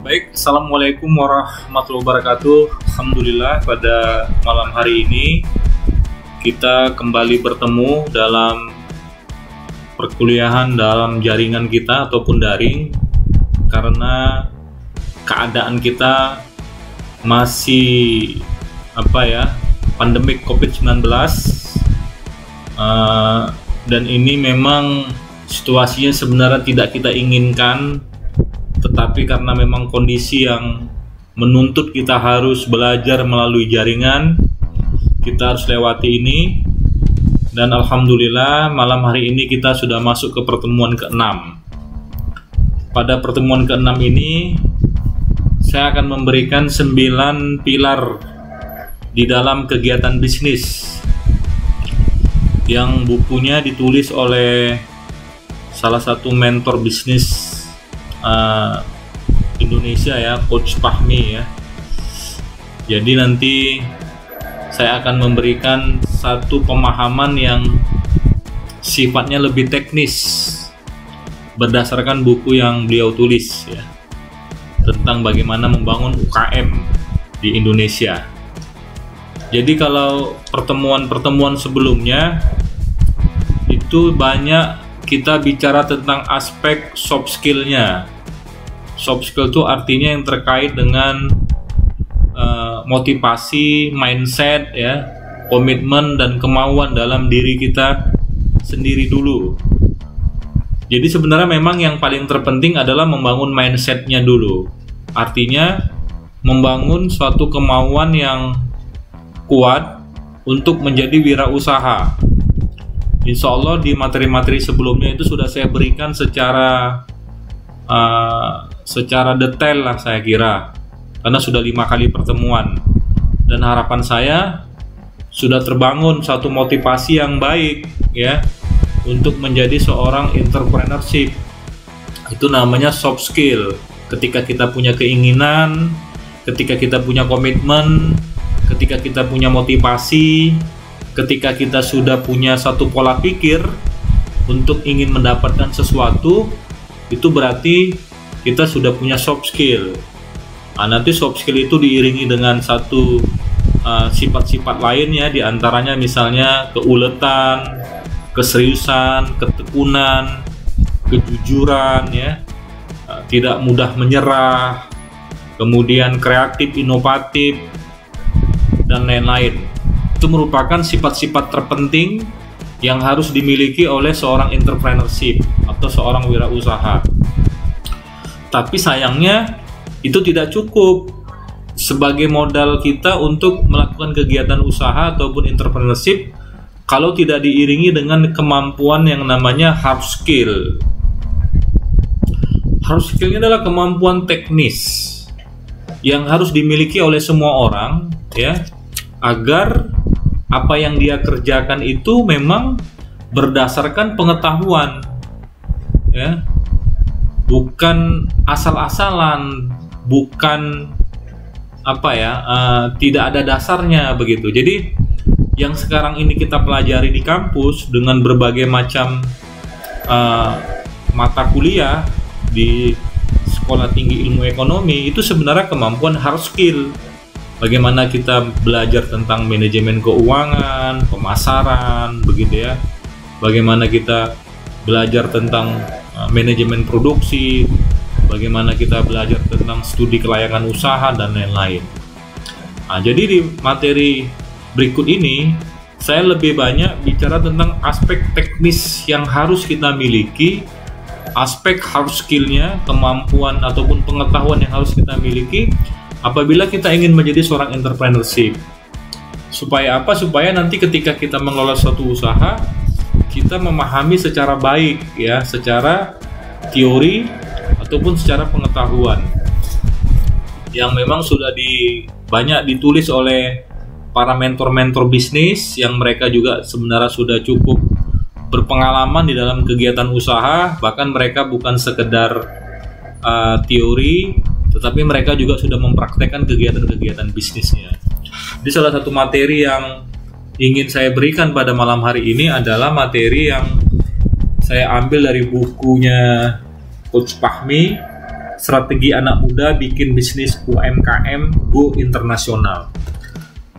Baik, Assalamualaikum warahmatullahi wabarakatuh. Alhamdulillah pada malam hari ini kita kembali bertemu dalam perkuliahan dalam jaringan kita ataupun daring, karena keadaan kita masih pandemik COVID-19, dan ini memang situasinya sebenarnya tidak kita inginkan, tetapi karena memang kondisi yang menuntut kita harus belajar melalui jaringan, kita harus lewati ini. Dan alhamdulillah malam hari ini kita sudah masuk ke pertemuan ke-6. Pada pertemuan ke-6 ini saya akan memberikan 9 pilar di dalam kegiatan bisnis, yang bukunya ditulis oleh salah satu mentor bisnis Indonesia ya, Coach Fahmi ya. Jadi nanti saya akan memberikan satu pemahaman yang sifatnya lebih teknis berdasarkan buku yang beliau tulis ya, tentang bagaimana membangun UKM di Indonesia. Jadi kalau pertemuan-pertemuan sebelumnya itu banyak kita bicara tentang aspek soft skill-nya. Soft skill itu artinya yang terkait dengan motivasi, mindset ya, komitmen dan kemauan dalam diri kita sendiri dulu. Jadi sebenarnya memang yang paling terpenting adalah membangun mindset-nya dulu. Artinya membangun suatu kemauan yang kuat untuk menjadi wirausaha. Insya Allah di materi-materi sebelumnya itu sudah saya berikan secara detail lah, saya kira, karena sudah 5 kali pertemuan, dan harapan saya sudah terbangun satu motivasi yang baik ya untuk menjadi seorang entrepreneurship. Itu namanya soft skill. Ketika kita punya keinginan, ketika kita punya komitmen, ketika kita punya motivasi, ketika kita sudah punya satu pola pikir untuk ingin mendapatkan sesuatu, itu berarti kita sudah punya soft skill. Nah, nanti soft skill itu diiringi dengan satu sifat-sifat lainnya, diantaranya misalnya keuletan, keseriusan, ketekunan, kejujuran ya, tidak mudah menyerah, kemudian kreatif, inovatif, dan lain-lain. Itu merupakan sifat-sifat terpenting yang harus dimiliki oleh seorang entrepreneurship atau seorang wirausaha. Tapi sayangnya itu tidak cukup sebagai modal kita untuk melakukan kegiatan usaha ataupun entrepreneurship kalau tidak diiringi dengan kemampuan yang namanya hard skill. Hard skill-nya adalah kemampuan teknis yang harus dimiliki oleh semua orang ya, agar apa yang dia kerjakan itu memang berdasarkan pengetahuan ya, bukan asal-asalan, bukan tidak ada dasarnya begitu. Jadi yang sekarang ini kita pelajari di kampus dengan berbagai macam mata kuliah di Sekolah Tinggi Ilmu Ekonomi itu sebenarnya kemampuan hard skill. Bagaimana kita belajar tentang manajemen keuangan, pemasaran, begitu ya. Bagaimana kita belajar tentang manajemen produksi, bagaimana kita belajar tentang studi kelayakan usaha, dan lain-lain. Nah, jadi di materi berikut ini, saya lebih banyak bicara tentang aspek teknis yang harus kita miliki, aspek hard skill-nya, kemampuan ataupun pengetahuan yang harus kita miliki apabila kita ingin menjadi seorang entrepreneurship. Supaya apa? Supaya nanti ketika kita mengelola suatu usaha, kita memahami secara baik ya, secara teori ataupun secara pengetahuan yang memang sudah banyak ditulis oleh para mentor-mentor bisnis yang mereka juga sebenarnya sudah cukup berpengalaman di dalam kegiatan usaha. Bahkan mereka bukan sekedar teori, tetapi mereka juga sudah mempraktekkan kegiatan-kegiatan bisnisnya. Jadi salah satu materi yang ingin saya berikan pada malam hari ini adalah materi yang saya ambil dari bukunya Coach Fahmi strategi anak muda bikin bisnis UMKM go internasional.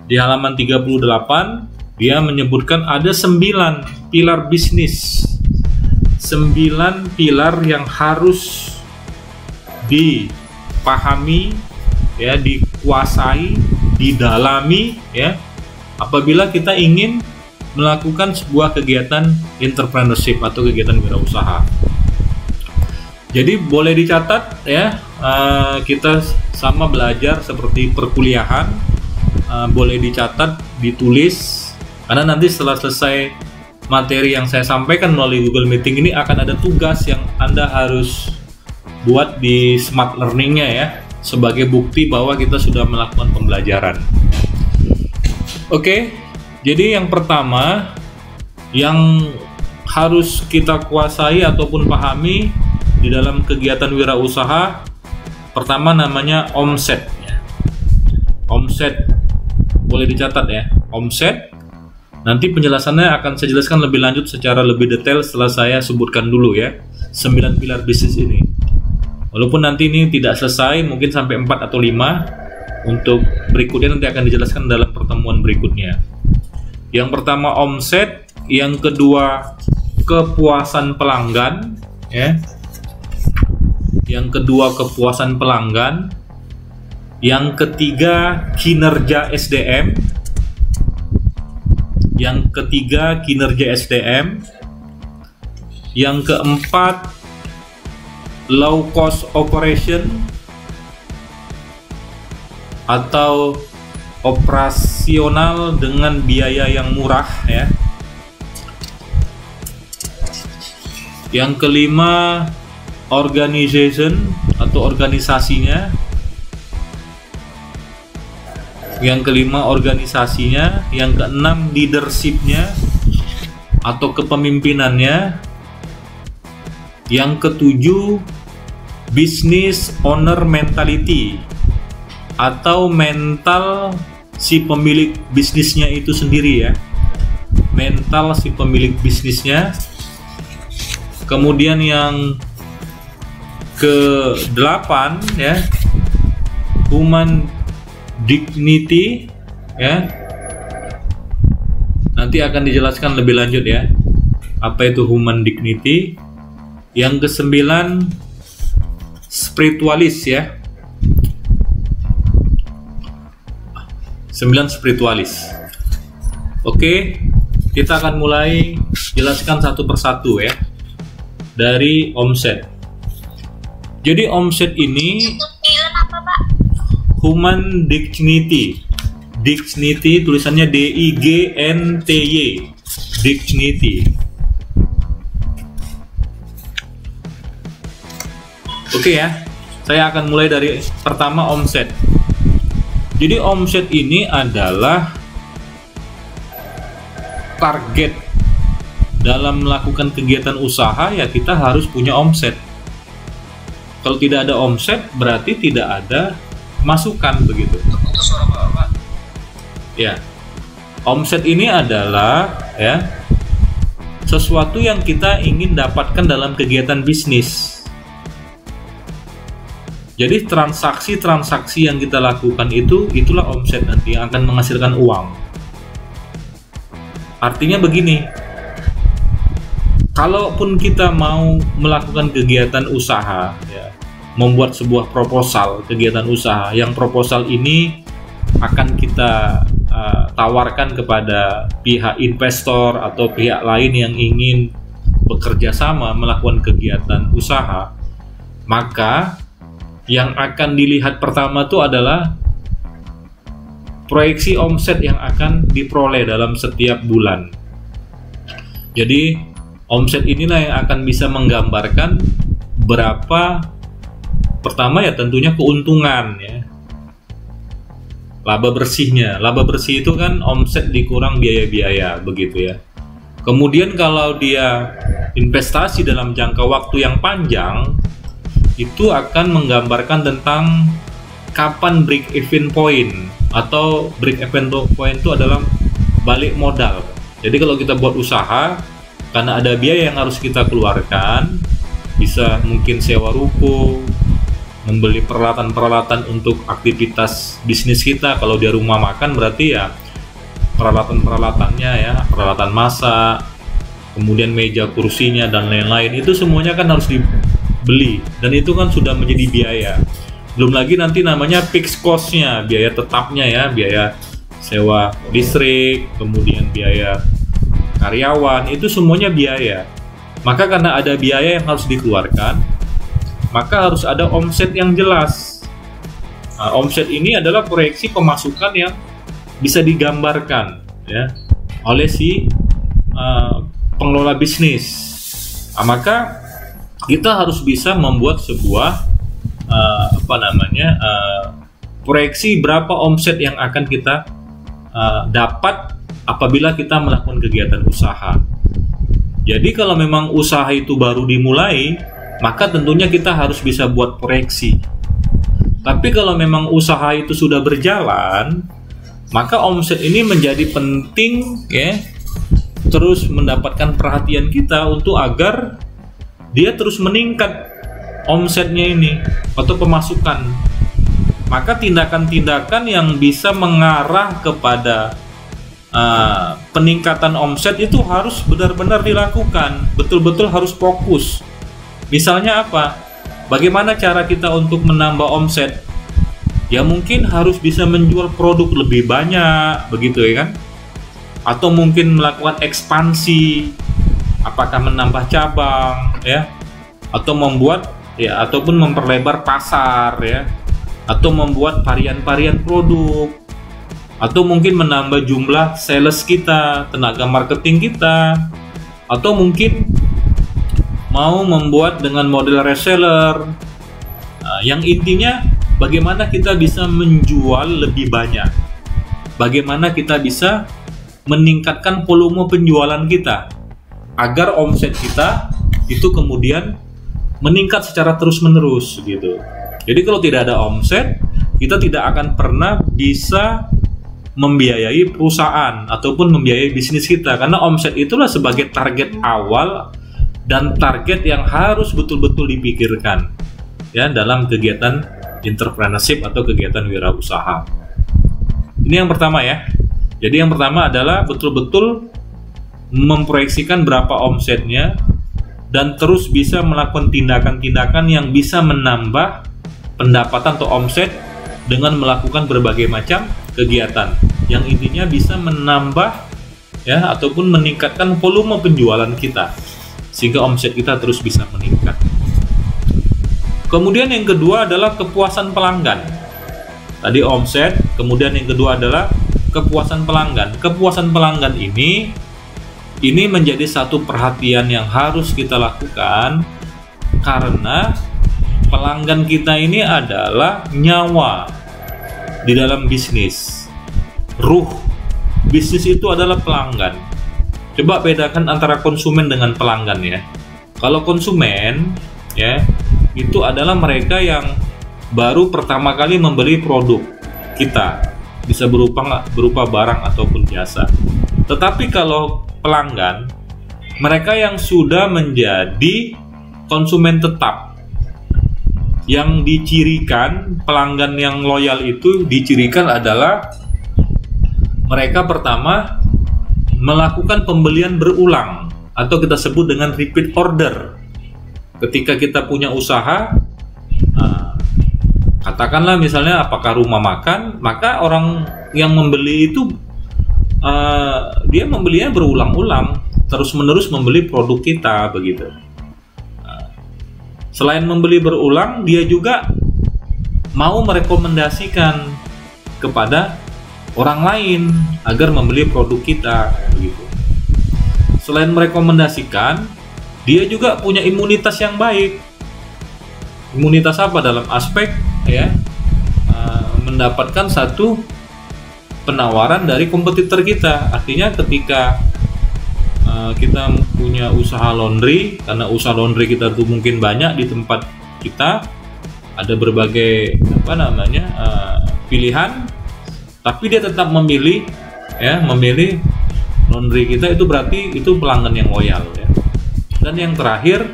Di halaman 38 dia menyebutkan ada 9 pilar bisnis. 9 pilar yang harus dipahami ya, dikuasai, didalami ya, apabila kita ingin melakukan sebuah kegiatan entrepreneurship atau kegiatan wirausaha. Jadi boleh dicatat ya, kita sama belajar seperti perkuliahan, boleh dicatat, ditulis, karena nanti setelah selesai materi yang saya sampaikan melalui Google Meeting ini akan ada tugas yang Anda harus buat di smart learning-nya ya, sebagai bukti bahwa kita sudah melakukan pembelajaran. Oke, jadi yang pertama yang harus kita kuasai ataupun pahami di dalam kegiatan wirausaha, pertama namanya omset. Omset boleh dicatat ya, omset. Nanti penjelasannya akan saya jelaskan lebih lanjut secara lebih detail setelah saya sebutkan dulu ya 9 pilar bisnis ini. Walaupun nanti ini tidak selesai, mungkin sampai 4 atau 5. Untuk berikutnya nanti akan dijelaskan dalam pertemuan berikutnya. Yang pertama omset, yang kedua kepuasan pelanggan ya. Yang kedua kepuasan pelanggan, yang ketiga kinerja SDM, yang ketiga kinerja SDM, yang keempat low cost operation atau operasional dengan biaya yang murah ya. Yang kelima organization atau organisasinya. Yang kelima organisasinya, yang keenam leadership-nya atau kepemimpinannya. Yang ketujuh business owner mentality atau mental si pemilik bisnisnya itu sendiri ya. Mental si pemilik bisnisnya. Kemudian yang ke-8 ya, human dignity ya. Nanti akan dijelaskan lebih lanjut ya, apa itu human dignity. Yang ke-9 spiritualis ya. 9 spiritualis. Oke, kita akan mulai jelaskan satu persatu ya. Dari omset. Jadi omset ini human dignity. Dignity tulisannya DIGNTY. Dignity. Oke ya. Saya akan mulai dari pertama omset. Jadi omset ini adalah target dalam melakukan kegiatan usaha ya, kita harus punya omset. Kalau tidak ada omset berarti tidak ada masukan begitu. Ya. Omset ini adalah ya sesuatu yang kita ingin dapatkan dalam kegiatan bisnis. Jadi transaksi-transaksi yang kita lakukan itulah omset nanti yang akan menghasilkan uang. Artinya begini, kalaupun kita mau melakukan kegiatan usaha ya, membuat sebuah proposal kegiatan usaha, yang proposal ini akan kita tawarkan kepada pihak investor atau pihak lain yang ingin bekerja sama melakukan kegiatan usaha, maka yang akan dilihat pertama itu adalah proyeksi omset yang akan diperoleh dalam setiap bulan. Jadi omset inilah yang akan bisa menggambarkan berapa, pertama ya tentunya keuntungan ya, laba bersihnya. Laba bersih itu kan omset dikurang biaya-biaya begitu ya. Kemudian kalau dia investasi dalam jangka waktu yang panjang, itu akan menggambarkan tentang kapan break even point, atau break even point itu adalah balik modal. Jadi kalau kita buat usaha, karena ada biaya yang harus kita keluarkan, bisa mungkin sewa ruko, membeli peralatan-peralatan untuk aktivitas bisnis kita. Kalau di rumah makan berarti ya peralatan-peralatannya ya, peralatan masak, kemudian meja kursinya dan lain-lain, itu semuanya kan harus dibeli, dan itu kan sudah menjadi biaya. Belum lagi nanti namanya fixed cost-nya, biaya tetapnya ya, biaya sewa listrik, kemudian biaya karyawan, itu semuanya biaya. Maka karena ada biaya yang harus dikeluarkan, maka harus ada omset yang jelas. Nah, omset ini adalah proyeksi pemasukan yang bisa digambarkan ya oleh si pengelola bisnis. Nah, maka kita harus bisa membuat sebuah proyeksi berapa omset yang akan kita dapat apabila kita melakukan kegiatan usaha. Jadi kalau memang usaha itu baru dimulai, maka tentunya kita harus bisa buat proyeksi. Tapi kalau memang usaha itu sudah berjalan, maka omset ini menjadi penting ya, terus mendapatkan perhatian kita untuk agar dia terus meningkat omsetnya ini atau pemasukan. Maka tindakan-tindakan yang bisa mengarah kepada peningkatan omset itu harus benar-benar dilakukan, betul-betul harus fokus. Misalnya apa? Bagaimana cara kita untuk menambah omset? Ya mungkin harus bisa menjual produk lebih banyak, begitu ya kan? Atau mungkin melakukan ekspansi, apakah menambah cabang ya, atau membuat ya, ataupun memperlebar pasar ya, atau membuat varian-varian produk, atau mungkin menambah jumlah sales kita, tenaga marketing kita, atau mungkin mau membuat dengan model reseller. Yang intinya bagaimana kita bisa menjual lebih banyak, bagaimana kita bisa meningkatkan volume penjualan kita agar omset kita itu kemudian meningkat secara terus-menerus gitu. Jadi kalau tidak ada omset, kita tidak akan pernah bisa membiayai perusahaan ataupun membiayai bisnis kita, karena omset itulah sebagai target awal dan target yang harus betul-betul dipikirkan ya dalam kegiatan entrepreneurship atau kegiatan wirausaha. Ini yang pertama ya. Jadi yang pertama adalah betul-betul memproyeksikan berapa omsetnya dan terus bisa melakukan tindakan-tindakan yang bisa menambah pendapatan atau omset dengan melakukan berbagai macam kegiatan yang intinya bisa menambah ya ataupun meningkatkan volume penjualan kita sehingga omset kita terus bisa meningkat. Kemudian yang kedua adalah kepuasan pelanggan. Tadi omset, kemudian yang kedua adalah kepuasan pelanggan. Kepuasan pelanggan ini menjadi satu perhatian yang harus kita lakukan karena pelanggan kita ini adalah nyawa di dalam bisnis. Ruh bisnis itu adalah pelanggan. Coba bedakan antara konsumen dengan pelanggan ya. Kalau konsumen ya, itu adalah mereka yang baru pertama kali membeli produk kita, bisa berupa barang ataupun jasa. Tetapi kalau pelanggan, mereka yang sudah menjadi konsumen tetap, yang dicirikan pelanggan yang loyal itu dicirikan adalah mereka pertama melakukan pembelian berulang atau kita sebut dengan repeat order. Ketika kita punya usaha, katakanlah misalnya apakah rumah makan, maka orang yang membeli itu dia membelinya berulang-ulang, terus-menerus membeli produk kita begitu. Selain membeli berulang, dia juga mau merekomendasikan kepada orang lain agar membeli produk kita begitu. Selain merekomendasikan, dia juga punya imunitas yang baik. Imunitas apa dalam aspek ya mendapatkan satu penawaran dari kompetitor kita. Artinya ketika kita punya usaha laundry, karena usaha laundry kita tuh mungkin banyak di tempat kita, ada berbagai pilihan, tapi dia tetap memilih laundry kita, itu berarti itu pelanggan yang loyal ya. Dan yang terakhir,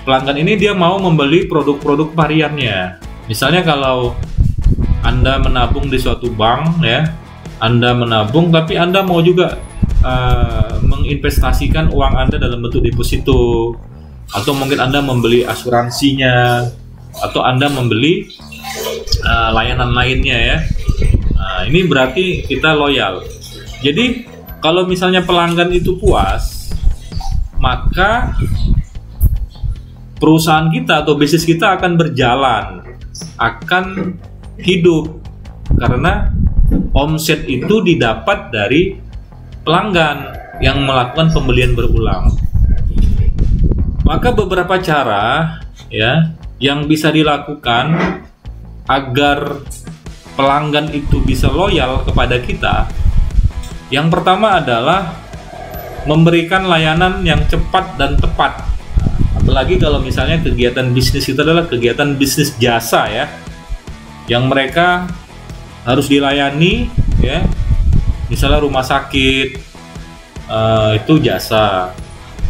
pelanggan ini dia mau membeli produk-produk variannya. Misalnya kalau Anda menabung di suatu bank ya, Anda menabung tapi Anda mau juga menginvestasikan uang Anda dalam bentuk deposito, atau mungkin Anda membeli asuransinya, atau Anda membeli layanan lainnya ya. Ini berarti kita loyal. Jadi kalau misalnya pelanggan itu puas, maka perusahaan kita atau bisnis kita akan berjalan, akan hidup, karena omset itu didapat dari pelanggan yang melakukan pembelian berulang. Maka beberapa cara ya yang bisa dilakukan agar pelanggan itu bisa loyal kepada kita. Yang pertama adalah memberikan layanan yang cepat dan tepat. Apalagi kalau misalnya kegiatan bisnis itu adalah kegiatan bisnis jasa ya, yang mereka harus dilayani ya. Misalnya rumah sakit itu jasa,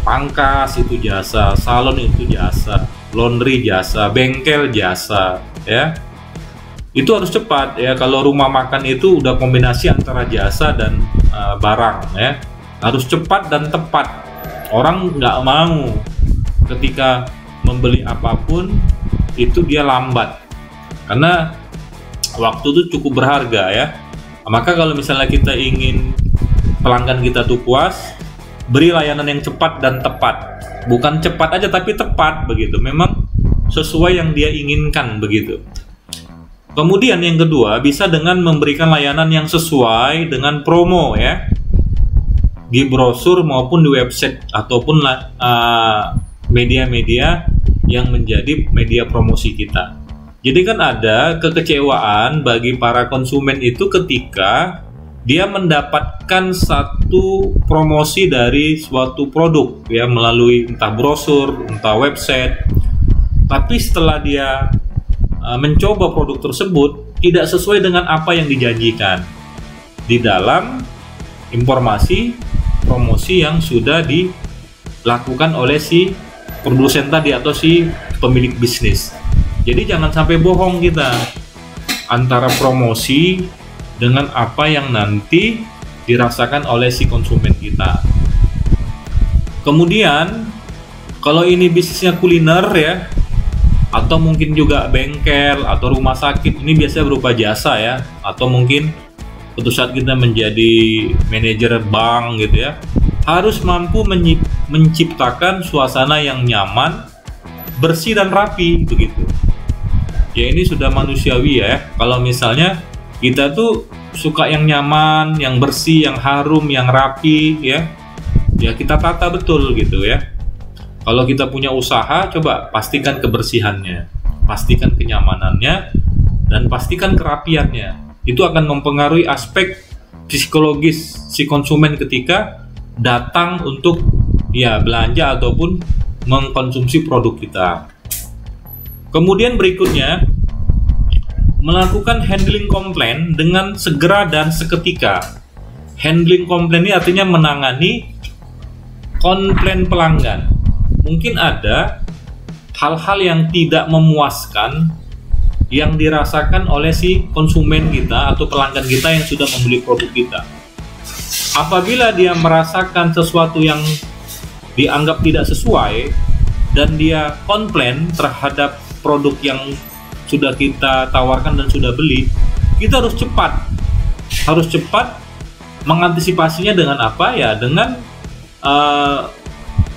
pangkas itu jasa, salon itu jasa, laundry jasa, bengkel jasa ya. Itu harus cepat ya. Kalau rumah makan itu udah kombinasi antara jasa dan barang ya. Harus cepat dan tepat. Orang nggak mau ketika membeli apapun itu dia lambat, karena waktu itu cukup berharga ya. Maka kalau misalnya kita ingin pelanggan kita tuh puas, beri layanan yang cepat dan tepat. Bukan cepat aja tapi tepat begitu. Memang sesuai yang dia inginkan begitu. Kemudian yang kedua, bisa dengan memberikan layanan yang sesuai dengan promo ya, di brosur maupun di website ataupun media-media yang menjadi media promosi kita. Jadi kan ada kekecewaan bagi para konsumen itu ketika dia mendapatkan satu promosi dari suatu produk ya, melalui entah brosur, entah website. Tapi setelah dia mencoba produk tersebut tidak sesuai dengan apa yang dijanjikan di dalam informasi promosi yang sudah dilakukan oleh si produsen tadi atau si pemilik bisnis. Jadi jangan sampai bohong kita antara promosi dengan apa yang nanti dirasakan oleh si konsumen kita. Kemudian kalau ini bisnisnya kuliner ya, atau mungkin juga bengkel atau rumah sakit, ini biasanya berupa jasa ya, atau mungkin suatu saat kita menjadi manajer bank gitu ya, harus mampu menciptakan suasana yang nyaman, bersih dan rapi begitu. Ya ini sudah manusiawi ya. Kalau misalnya kita tuh suka yang nyaman, yang bersih, yang harum, yang rapi ya, ya kita tata betul gitu ya. Kalau kita punya usaha, coba pastikan kebersihannya, pastikan kenyamanannya, dan pastikan kerapiannya. Itu akan mempengaruhi aspek psikologis si konsumen ketika datang untuk ya belanja ataupun mengkonsumsi produk kita. Kemudian berikutnya, melakukan handling komplain dengan segera dan seketika. Handling komplain ini artinya menangani komplain pelanggan. Mungkin ada hal-hal yang tidak memuaskan yang dirasakan oleh si konsumen kita atau pelanggan kita yang sudah membeli produk kita. Apabila dia merasakan sesuatu yang dianggap tidak sesuai dan dia komplain terhadap produk yang sudah kita tawarkan dan sudah beli, kita harus cepat mengantisipasinya dengan apa ya, dengan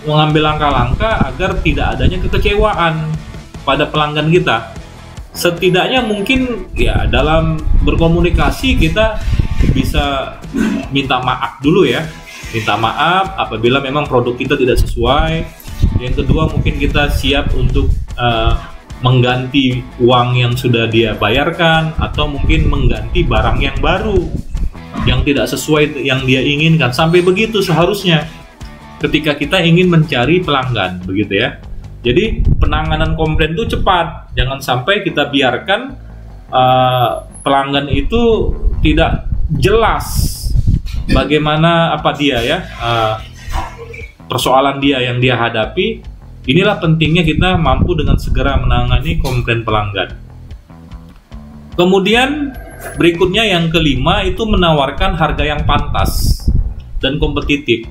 mengambil langkah-langkah agar tidak adanya kekecewaan pada pelanggan kita. Setidaknya mungkin ya dalam berkomunikasi kita bisa minta maaf dulu ya, minta maaf apabila memang produk kita tidak sesuai. Yang kedua, mungkin kita siap untuk mengganti uang yang sudah dia bayarkan, atau mungkin mengganti barang yang baru yang tidak sesuai yang dia inginkan. Sampai begitu seharusnya ketika kita ingin mencari pelanggan begitu ya. Jadi penanganan komplain itu cepat, jangan sampai kita biarkan pelanggan itu tidak jelas bagaimana apa dia ya, persoalan dia yang dia hadapi, Inilah pentingnya kita mampu dengan segera menangani komplain pelanggan. Kemudian berikutnya yang kelima itu menawarkan harga yang pantas dan kompetitif.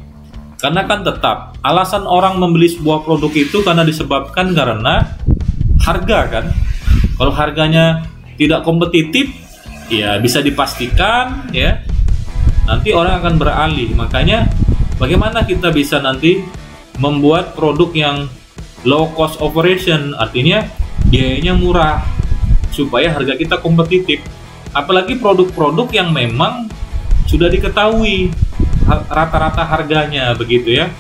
Karena kan tetap alasan orang membeli sebuah produk itu karena disebabkan karena harga kan. Kalau harganya tidak kompetitif, ya bisa dipastikan ya nanti orang akan beralih. Makanya bagaimana kita bisa nanti membuat produk yang low cost operation, artinya biayanya murah supaya harga kita kompetitif. Apalagi produk-produk yang memang sudah diketahui rata-rata harganya begitu ya,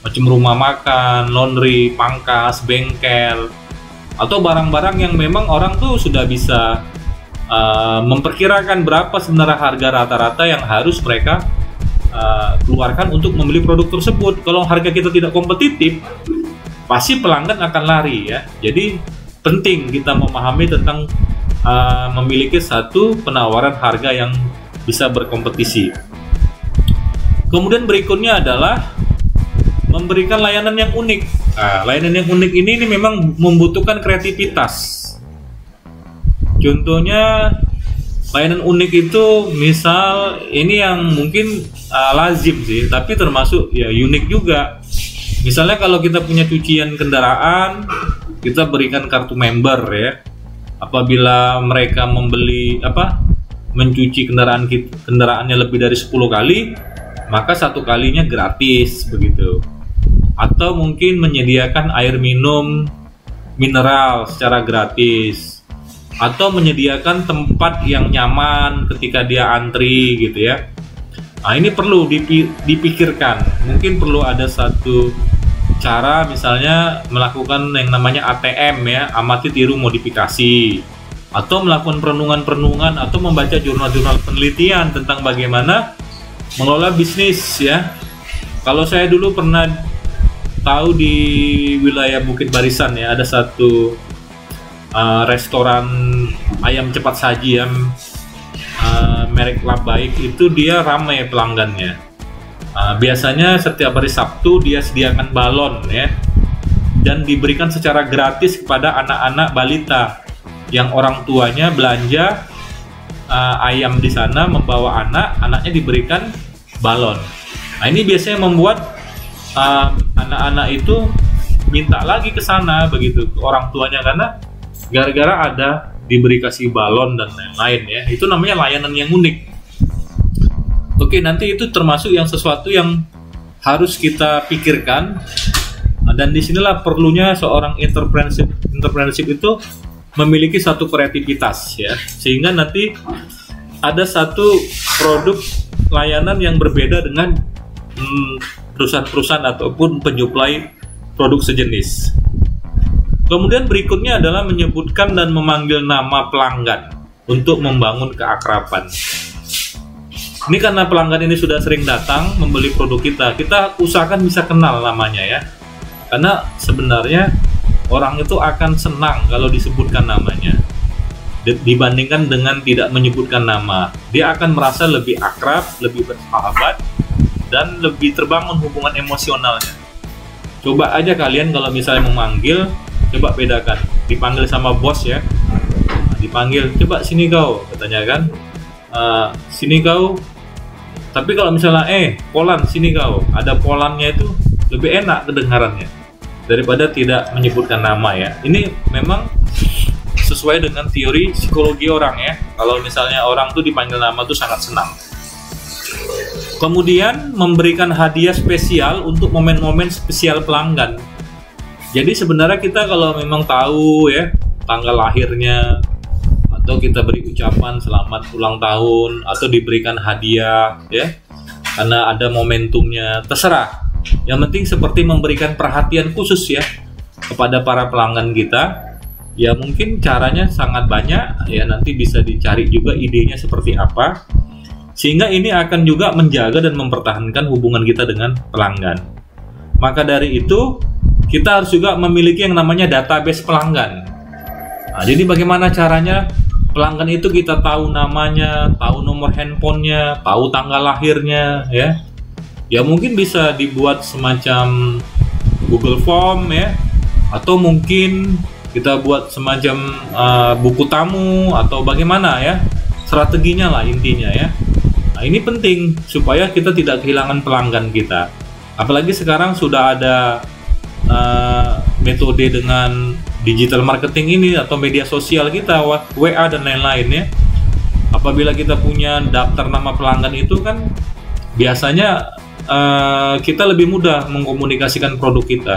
macam rumah makan, laundry, pangkas, bengkel, atau barang-barang yang memang orang tuh sudah bisa memperkirakan berapa sebenarnya harga rata-rata yang harus mereka keluarkan untuk membeli produk tersebut. Kalau harga kita tidak kompetitif, pasti pelanggan akan lari ya. Jadi penting kita memahami tentang memiliki satu penawaran harga yang bisa berkompetisi. Kemudian berikutnya adalah memberikan layanan yang unik. Layanan yang unik ini memang membutuhkan kreativitas. Contohnya layanan unik itu misal ini yang mungkin lazim sih, tapi termasuk ya unik juga. Misalnya kalau kita punya cucian kendaraan, kita berikan kartu member ya. Apabila mereka mencuci kendaraannya lebih dari 10 kali, maka 1 kalinya gratis begitu. Atau mungkin menyediakan air minum mineral secara gratis. Atau menyediakan tempat yang nyaman ketika dia antri gitu ya. Nah ini perlu dipikirkan. Mungkin perlu ada satu cara misalnya melakukan yang namanya ATM ya, amati tiru modifikasi, atau melakukan perenungan-perenungan atau membaca jurnal-jurnal penelitian tentang bagaimana mengelola bisnis ya. Kalau saya dulu pernah tahu di wilayah Bukit Barisan ya, ada satu restoran ayam cepat saji yang merek Labaik itu dia ramai pelanggannya. Biasanya setiap hari Sabtu dia sediakan balon ya, dan diberikan secara gratis kepada anak-anak balita yang orang tuanya belanja ayam di sana, membawa anaknya diberikan balon. Nah ini biasanya membuat anak-anak itu minta lagi ke sana begitu ke orang tuanya, karena gara-gara ada diberi kasih balon dan lain-lain ya. Itu namanya layanan yang unik. Oke, nanti itu termasuk yang sesuatu yang harus kita pikirkan, dan disinilah perlunya seorang entrepreneurship itu memiliki satu kreativitas ya, sehingga nanti ada satu produk layanan yang berbeda dengan perusahaan-perusahaan ataupun penyuplai produk sejenis. Kemudian berikutnya adalah menyebutkan dan memanggil nama pelanggan untuk membangun keakraban. Ini karena pelanggan ini sudah sering datang membeli produk kita usahakan bisa kenal namanya ya. Karena sebenarnya orang itu akan senang kalau disebutkan namanya dibandingkan dengan tidak menyebutkan nama. Dia akan merasa lebih akrab, lebih bersahabat, dan lebih terbangun hubungan emosionalnya. Coba aja kalian kalau misalnya memanggil, coba bedakan, dipanggil sama bos ya, dipanggil, coba sini kau, katanya kan, sini kau. Tapi kalau misalnya Polan, sini kau, ada Polannya itu lebih enak kedengarannya daripada tidak menyebutkan nama ya. Ini memang sesuai dengan teori psikologi orang ya. Kalau misalnya orang tuh dipanggil nama tuh sangat senang. Kemudian memberikan hadiah spesial untuk momen-momen spesial pelanggan. Jadi sebenarnya kita kalau memang tahu ya tanggal lahirnya, atau kita beri ucapan selamat ulang tahun, atau diberikan hadiah ya karena ada momentumnya, terserah. Yang penting seperti memberikan perhatian khusus ya kepada para pelanggan kita. Ya mungkin caranya sangat banyak ya, nanti bisa dicari juga idenya seperti apa, sehingga ini akan juga menjaga dan mempertahankan hubungan kita dengan pelanggan. Maka dari itu kita harus juga memiliki yang namanya database pelanggan. Nah, jadi bagaimana caranya pelanggan itu kita tahu namanya, tahu nomor handphonenya, tahu tanggal lahirnya ya. Ya mungkin bisa dibuat semacam Google Form ya, atau mungkin kita buat semacam buku tamu atau bagaimana ya, strateginya lah intinya ya. Nah, ini penting supaya kita tidak kehilangan pelanggan kita. Apalagi sekarang sudah ada metode dengan digital marketing ini atau media sosial kita, WA dan lain-lain ya. Apabila kita punya daftar nama pelanggan itu kan biasanya kita lebih mudah mengkomunikasikan produk kita.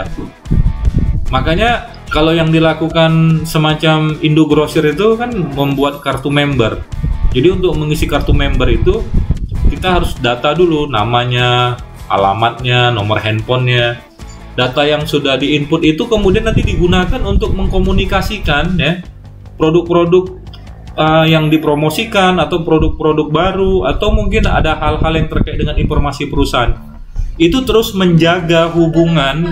Makanya kalau yang dilakukan semacam Indogrosir itu kan membuat kartu member. Jadi untuk mengisi kartu member itu kita harus data dulu namanya, alamatnya, nomor handphonenya. Data yang sudah diinput itu kemudian nanti digunakan untuk mengkomunikasikan ya produk-produk yang dipromosikan atau produk-produk baru, atau mungkin ada hal-hal yang terkait dengan informasi perusahaan. Itu terus menjaga hubungan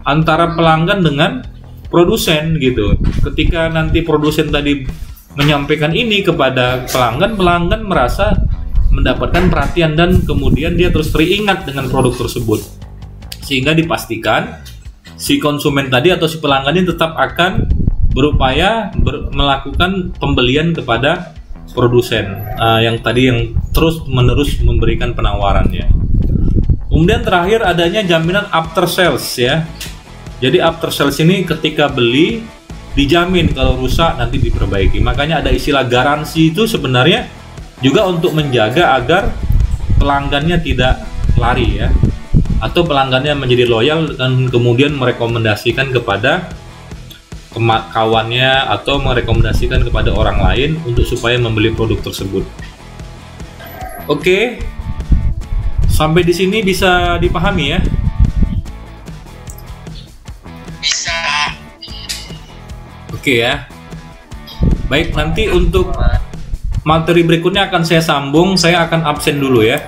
antara pelanggan dengan produsen gitu. Ketika nanti produsen tadi menyampaikan ini kepada pelanggan, pelanggan merasa mendapatkan perhatian dan kemudian dia terus teringat dengan produk tersebut, sehingga dipastikan si konsumen tadi atau si pelanggan ini tetap akan berupaya melakukan pembelian kepada produsen yang tadi yang terus menerus memberikan penawarannya. Kemudian terakhir adanya jaminan after sales ya. Jadi after sales ini ketika beli dijamin kalau rusak nanti diperbaiki. Makanya ada istilah garansi itu sebenarnya juga untuk menjaga agar pelanggannya tidak lari ya, atau pelanggannya menjadi loyal dan kemudian merekomendasikan kepada kawannya atau merekomendasikan kepada orang lain untuk supaya membeli produk tersebut. Oke, sampai di sini bisa dipahami ya? Bisa. Oke ya. Baik, nanti untuk materi berikutnya akan saya sambung. Saya akan absen dulu ya.